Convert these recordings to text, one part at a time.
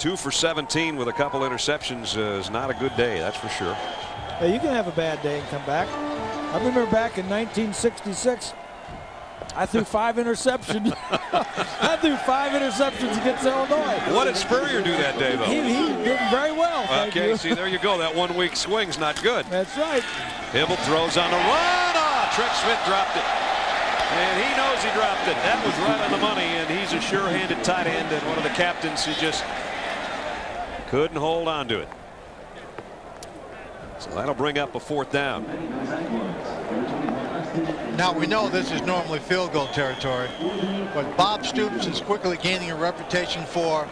2 for 17 with a couple interceptions is not a good day, that's for sure. Yeah, you can have a bad day and come back. I remember back in 1966, I threw 5 interceptions. I threw 5 interceptions against Illinois. What did Spurrier do that day, though? He did very well. Okay, see, there you go. That 1 week swing's not good. That's right. Hibble throws on the run. Trent Smith dropped it. And he knows he dropped it. That was right on the money, and he's a sure-handed tight end and one of the captains who just couldn't hold on to it. So that'll bring up a 4th down. Now we know this is normally field goal territory, but Bob Stoops is quickly gaining a reputation for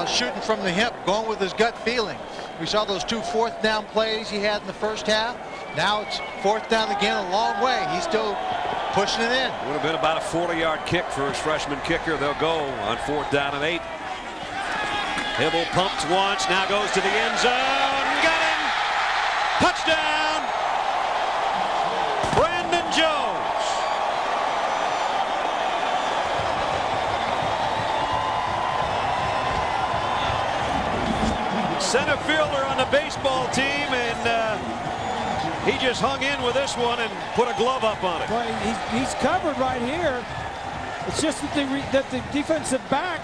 shooting from the hip, going with his gut feeling. We saw those 2 4th down plays he had in the first half. Now it's 4th down again, a long way. He's still pushing it in. Would have been about a 40-yard kick for his freshman kicker. They'll go on 4th down and 8. Hibble pumps once, now goes to the end zone. Got him! Touchdown! Brandon Jones. Center fielder on the baseball team, and he just hung in with this one and put a glove up on it. Well, he's covered right here. It's just that the defensive back,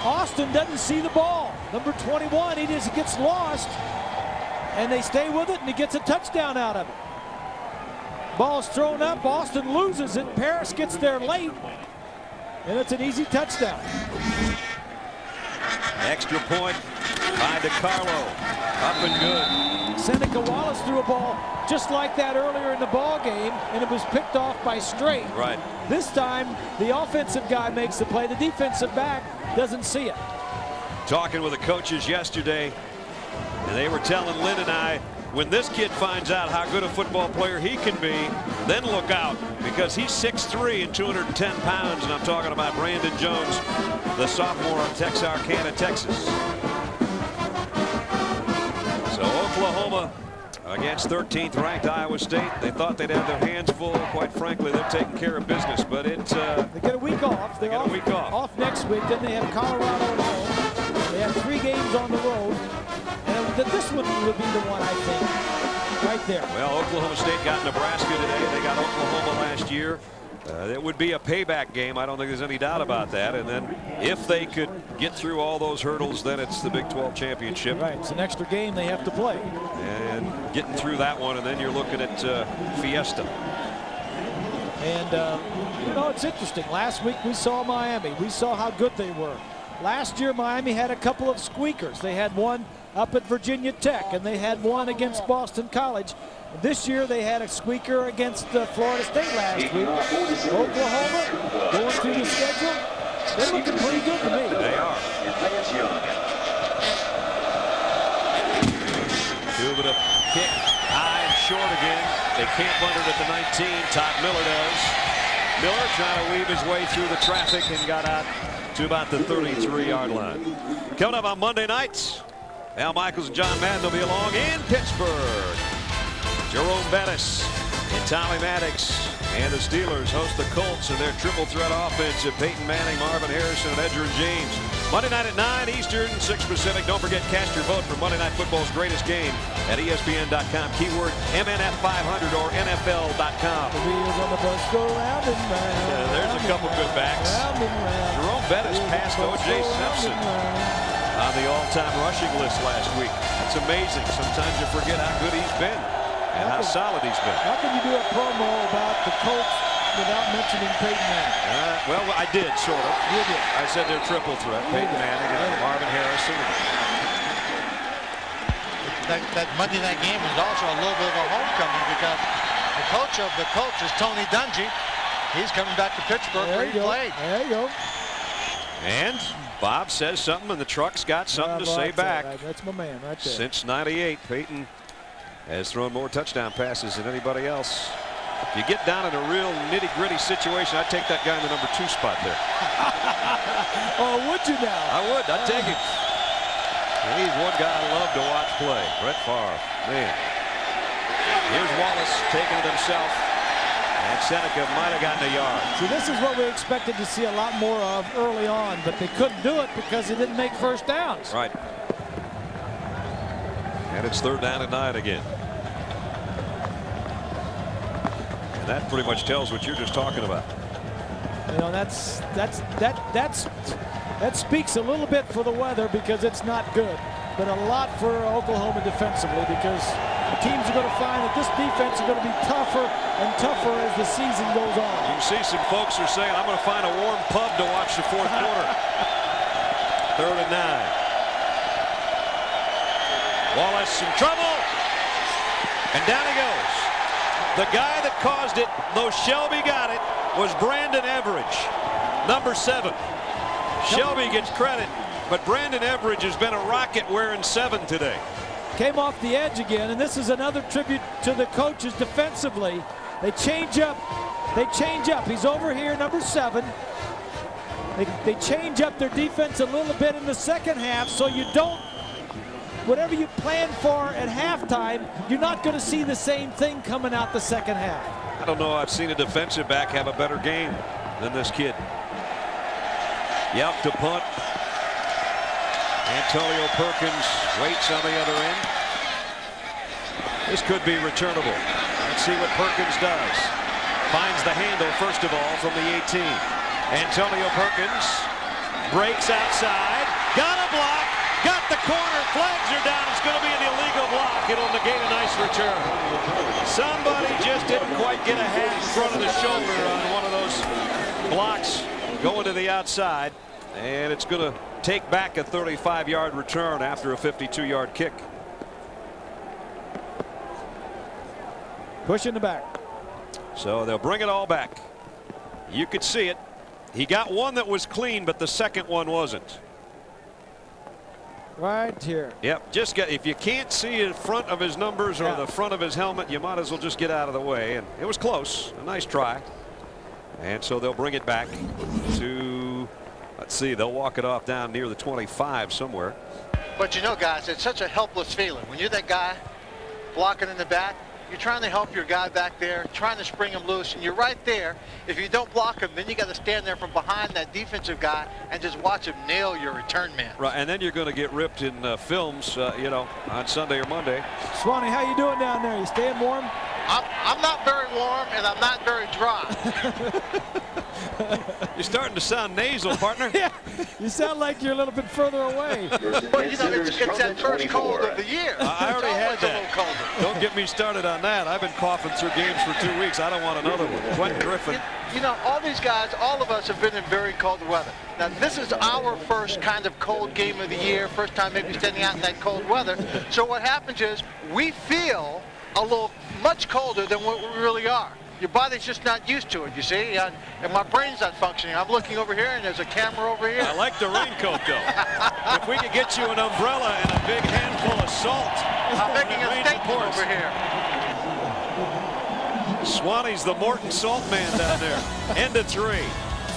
Austin, doesn't see the ball. Number 21, he just gets lost, and they stay with it, and he gets a touchdown out of it. Ball's thrown up. Austin loses it. Paris gets there late, and it's an easy touchdown. Extra point by DiCarlo. Up and good. Seneca Wallace threw a ball just like that earlier in the ball game, and it was picked off by Strait. Right. This time, the offensive guy makes the play. The defensive back doesn't see it. Talking with the coaches yesterday, and they were telling Lynn and I, when this kid finds out how good a football player he can be, then look out, because he's 6'3" and 210 pounds, and I'm talking about Brandon Jones, the sophomore on Texarkana, Texas. So Oklahoma against 13th ranked Iowa State. They thought they'd have their hands full. Quite frankly, they're taking care of business, but it's they get a week off. They get a week off. Off next week. Then they have Colorado at home. They have 3 games on the road. And this one would be the one, I think, right there. Well, Oklahoma State got Nebraska today. They got Oklahoma last year. It would be a payback game. I don't think there's any doubt about that. And then if they could get through all those hurdles, then it's the Big 12 championship. Right. It's an extra game they have to play. And getting through that one, and then you're looking at Fiesta. And, it's interesting. Last week we saw Miami. We saw how good they were. Last year, Miami had a couple of squeakers. They had one up at Virginia Tech, and they had one against Boston College. This year, they had a squeaker against Florida State last week. Oklahoma, going through the schedule, they're looking pretty good to me. They are. Cuba to kick high and short again. They can't punt it at the 19. Todd Miller does. Miller trying to weave his way through the traffic and got out to about the 33-yard line. Coming up on Monday nights, Al Michaels and John Madden will be along in Pittsburgh. Jerome Bettis and Tommy Maddox and the Steelers host the Colts and their triple threat offense of Peyton Manning, Marvin Harrison, and Edgerrin James. Monday night at 9 Eastern, 6 Pacific. Don't forget, cast your vote for Monday Night Football's greatest game at ESPN.com. Keyword MNF500 or NFL.com. The wheels on the bus go round and round. There's a couple good backs. Round and round. Jerome Bettis passed O.J. Simpson on the all-time rushing list last week. It's amazing. Sometimes you forget how good he's been and how solid he's been. How can you do a promo about the Colts without mentioning Peyton Manning? Well, I did, sort of. You did. I said they're triple threat. Peyton Manning and Marvin Harrison. That Monday night game was also a little bit of a homecoming because the coach of the Colts is Tony Dungy. He's coming back to Pittsburgh where he played. There you go. And Bob says something, and the truck's got something to say back. That's my man right there. Since '98, Peyton has thrown more touchdown passes than anybody else. If you get down in a real nitty-gritty situation, I'd take that guy in the number 2 spot there. Oh, would you now? I would. I'd take him. He's one guy I love to watch play. Brett Favre. Man. Here's Wallace taking it himself. And Seneca might have gotten a yard. See, this is what we expected to see a lot more of early on, but they couldn't do it because they didn't make first downs. Right. And it's 3rd down and 9 again. And that pretty much tells what you're just talking about. You know, that speaks a little bit for the weather because it's not good, but a lot for Oklahoma defensively because teams are going to find that this defense is going to be tougher and tougher as the season goes on. You can see some folks are saying, I'm going to find a warm pub to watch the 4th quarter. 3rd and 9. Wallace in trouble. And down he goes. The guy that caused it, though Shelby got it, was Brandon Everidge, number 7. Shelby gets credit, but Brandon Everidge has been a rocket wearing 7 today. Came off the edge again, and this is another tribute to the coaches defensively. They change up. He's over here, number 7. They change up their defense a little bit in the second half, so you don't, whatever you plan for at halftime, you're not going to see the same thing coming out the second half. I don't know. I've seen a defensive back have a better game than this kid. Yep, to punt. Antonio Perkins waits on the other end. This could be returnable. Let's see what Perkins does. Finds the handle, first of all, from the 18. Antonio Perkins breaks outside. Got a block. Got the corner. Flags are down. It's going to be an illegal block. It'll negate a nice return. Somebody just didn't quite get a hat in front of the shoulder on one of those blocks going to the outside. And it's going to take back a 35-yard return after a 52-yard kick. Push in the back. So they'll bring it all back. You could see it. He got one that was clean, but the second one wasn't. Right here. Yep, just get, if you can't see in front of his numbers or the front of his helmet, you might as well just get out of the way. And it was close. A nice try. And so they'll bring it back to, let's see, they'll walk it off down near the 25 somewhere. But you know, guys, it's such a helpless feeling. When you're that guy blocking in the back, you're trying to help your guy back there, trying to spring him loose, and you're right there. If you don't block him, then you got to stand there from behind that defensive guy and just watch him nail your return man. Right, and then you're going to get ripped in films, you know, on Sunday or Monday. Swanee, how you doing down there? You staying warm? I'm not very warm, and I'm not very dry. You're starting to sound nasal, partner. Yeah, you sound like you're a little bit further away. But you know, it's that first cold of the year. I already had that. A little colder. Don't get me started on that. I've been coughing through games for 2 weeks. I don't want another one. Quentin Griffin. You know, all these guys, all of us have been in very cold weather. Now, this is our first kind of cold game of the year, first time maybe standing out in that cold weather. So what happens is we feel a little much colder than what we really are. Your body's just not used to it, you see, and my brain's not functioning. I'm looking over here, and there's a camera over here. I like the raincoat, though. If we could get you an umbrella and a big handful of salt. I'm making a statement over here. Swanee's the Morton Salt Man down there. End of 3.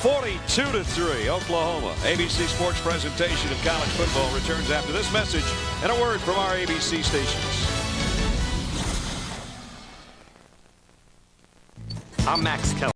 42-3, Oklahoma. ABC Sports presentation of college football returns after this message and a word from our ABC stations. I'm Max Kelly.